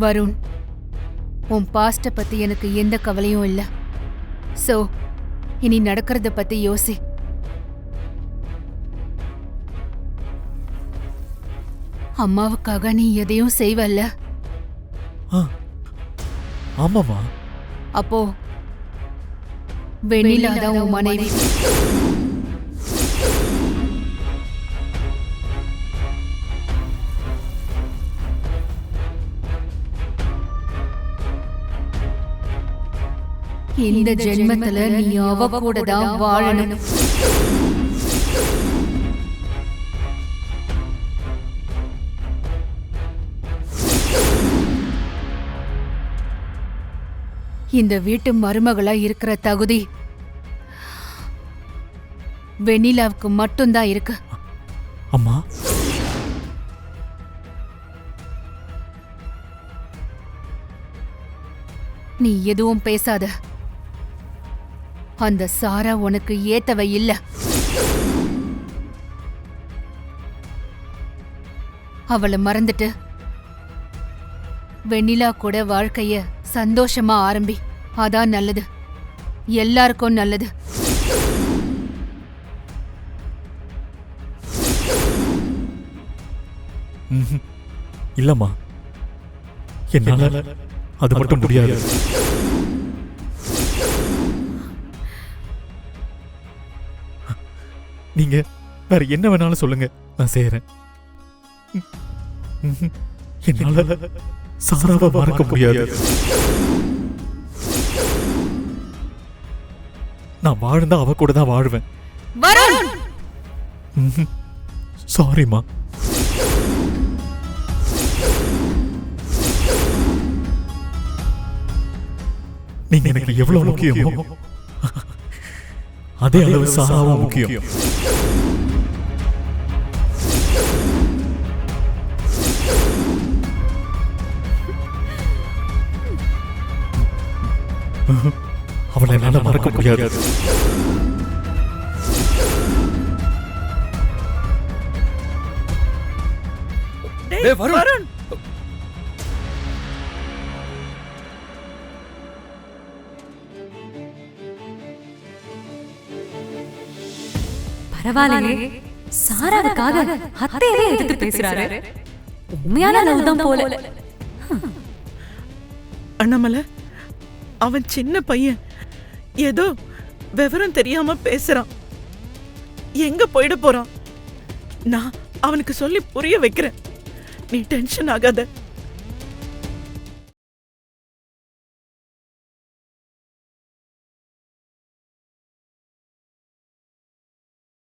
வருண், உன் பாஸ்ட பத்தி எனக்கு எந்த கவலையும் இல்ல. சோ இனி நடக்கிறத பத்தி யோசி. அம்மாவுக்காக நீ எதையும் செய்வல்ல? ஆமாமா. அப்போ வெண்ணிலா தான் உன் மனைவி. இந்த ஜென்மத்துல நீ அவ கூட தான் வாழணும். இந்த வீட்டு மருமகளா இருக்கிற தகுதி வெண்ணிலாவுக்கு மட்டும்தான் இருக்கு. அம்மா, நீ எதுவும் பேசாத. அந்த சாரா உனக்கு ஏத்தவ இல்ல. அவளை மறந்துட்டு வெண்ணிலா கூட வாழ்க்கைய சந்தோஷமா ஆரம்பி. அதான் நல்லது, எல்லாருக்கும் நல்லது. இல்லம்மா, என்னால அது மட்டும் முடியாது. நீங்க வேற என்ன வேணாலும் சொல்லுங்க, நான் செய்யறேன். என்னால சாராவை மறக்க முடியாது. நான் வாழ்ந்தா அவ கூட தான் வாழ்வேன். சாரிம்மா. நீங்க எனக்கு எவ்வளவு முக்கியமோ அதே அளவு சாராவும் முக்கியம். அவளை என்னால மறக்க முடியாது. பரவாயில்லையே, சாராவுக்காக அத்தையவே எதிர்த்து பேசுறாரு. உண்மையான லவ் தான் போல. அண்ணாமலை, அவன் சின்ன பையன், ஏதோ விவரம் தெரியாம பேசுறான். எங்க போயிட போறான்? நான் அவனுக்கு சொல்லி புரிய வைக்கிறேன். நீ டென்ஷன் ஆகாத.